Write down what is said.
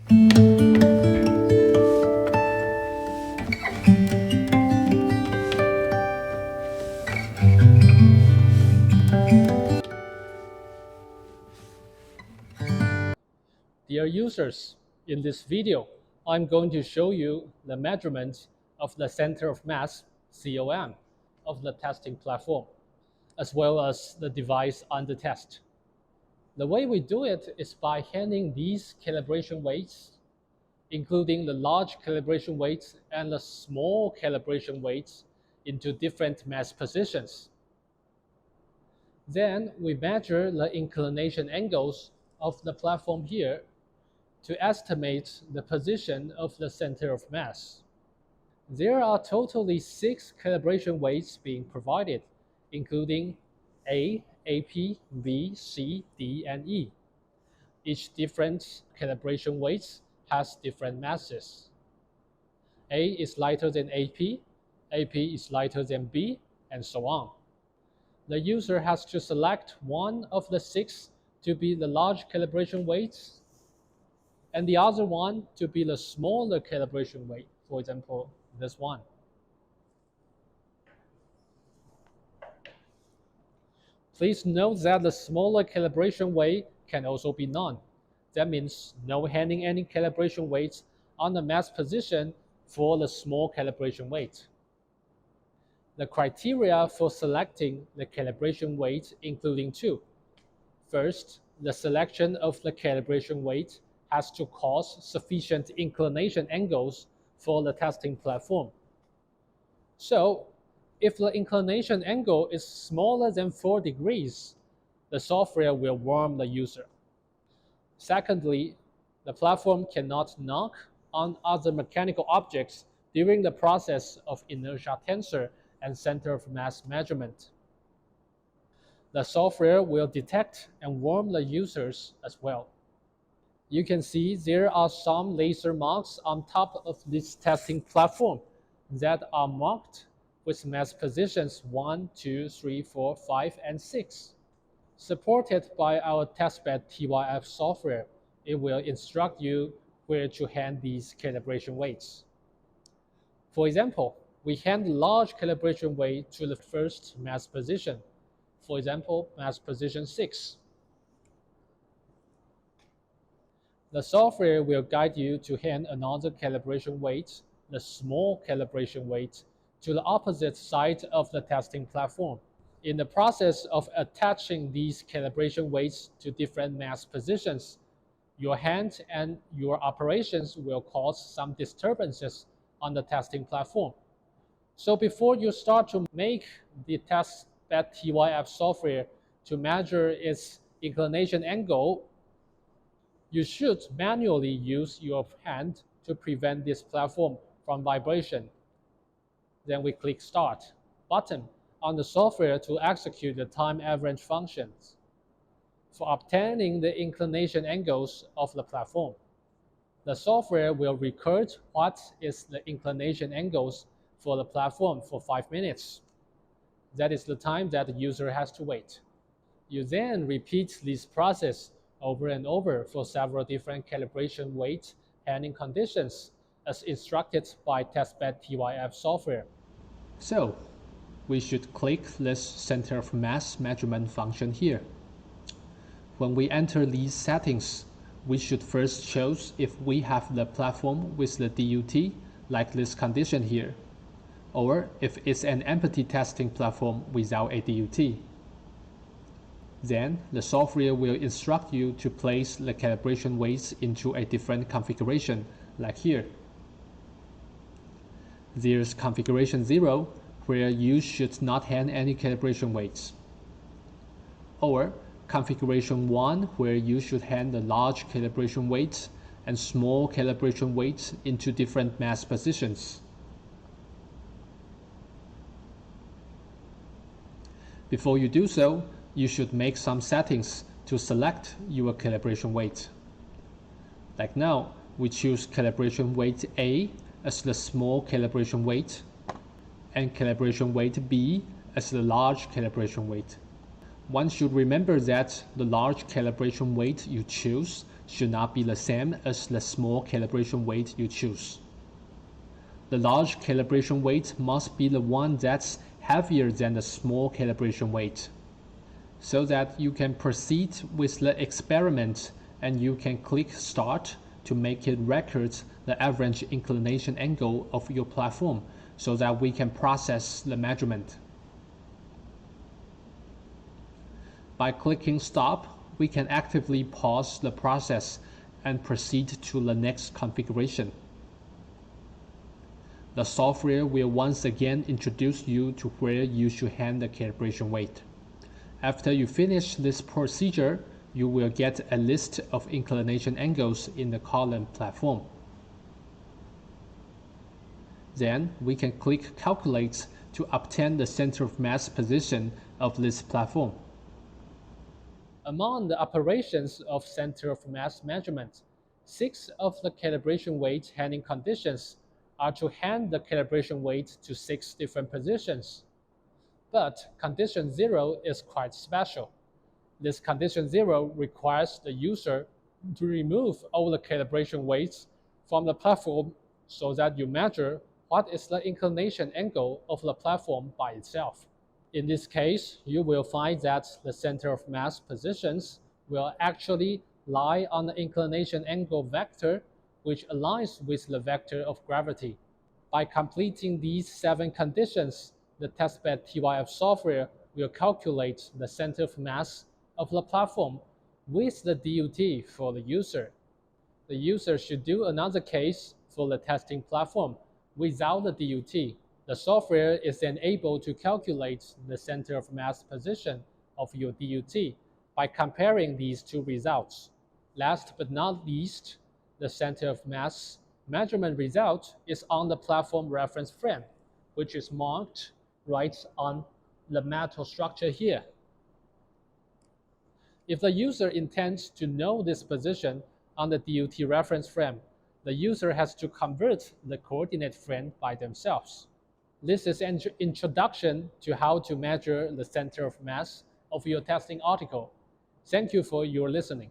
Dear users, in this video, I'm going to show you the measurement of the center of mass, COM, of the testing platform, as well as the device under test. The way we do it is by handing these calibration weights, including the large calibration weights and the small calibration weights, into different mass positions. Then we measure the inclination angles of the platform here to estimate the position of the center of mass. There are totally 6 calibration weights being provided, including A, AP, B, C, D, and E. Each different calibration weights has different masses. A is lighter than AP, AP is lighter than B, and so on. The user has to select one of the 6 to be the large calibration weights, and the other one to be the smaller calibration weight, for example, this one. Please note that the smaller calibration weight can also be none. That means no handing any calibration weights on the mass position for the small calibration weight. The criteria for selecting the calibration weight including 2. First, the selection of the calibration weight has to cause sufficient inclination angles for the testing platform. So, if the inclination angle is smaller than 4 degrees, the software will warn the user. Secondly, the platform cannot knock on other mechanical objects during the process of inertia tensor and center of mass measurement. The software will detect and warn the users as well. You can see there are some laser marks on top of this testing platform that are marked with mass positions 1, 2, 3, 4, 5, and 6. Supported by our Testbed TYF software, it will instruct you where to hand these calibration weights. For example, we hand large calibration weight to the first mass position, for example, mass position 6. The software will guide you to hand another calibration weight, the small calibration weight, to the opposite side of the testing platform. In the process of attaching these calibration weights to different mass positions, your hand and your operations will cause some disturbances on the testing platform. So before you start to make the Testbed TYF software to measure its inclination angle, you should manually use your hand to prevent this platform from vibration. Then we click Start button on the software to execute the time average functions for obtaining the inclination angles of the platform. The software will record what is the inclination angles for the platform for 5 minutes. That is the time that the user has to wait. You then repeat this process over and over for several different calibration weight handling conditions as instructed by Testbed TYF software. So, we should click this center of mass measurement function here. When we enter these settings, we should first choose if we have the platform with the DUT, like this condition here, or if it's an empty testing platform without a DUT. Then, the software will instruct you to place the calibration weights into a different configuration, like here. There's configuration 0, where you should not hand any calibration weights. Or configuration 1, where you should hand the large calibration weights and small calibration weights into different mass positions. Before you do so, you should make some settings to select your calibration weight. Like now, we choose calibration weight A as the small calibration weight, and calibration weight B as the large calibration weight. One should remember that the large calibration weight you choose should not be the same as the small calibration weight you choose. The large calibration weight must be the one that's heavier than the small calibration weight, so that you can proceed with the experiment and you can click Start to make it record the average inclination angle of your platform so that we can process the measurement. By clicking Stop, we can actively pause the process and proceed to the next configuration. The software will once again introduce you to where you should hang the calibration weight. After you finish this procedure, you will get a list of inclination angles in the column platform. Then we can click Calculate to obtain the center of mass position of this platform. Among the operations of center of mass measurement, 6 of the calibration weight handling conditions are to hand the calibration weight to 6 different positions. But condition 0 is quite special. This condition 0 requires the user to remove all the calibration weights from the platform so that you measure what is the inclination angle of the platform by itself. In this case, you will find that the center of mass positions will actually lie on the inclination angle vector, which aligns with the vector of gravity. By completing these 7 conditions, the Testbed TYF software will calculate the center of mass of the platform with the DUT for the user. The user should do another case for the testing platform without the DUT. The software is then able to calculate the center of mass position of your DUT by comparing these 2 results. Last but not least, the center of mass measurement result is on the platform reference frame, which is marked right on the metal structure here. If the user intends to know this position on the DUT reference frame, the user has to convert the coordinate frame by themselves. This is an introduction to how to measure the center of mass of your testing article. Thank you for your listening.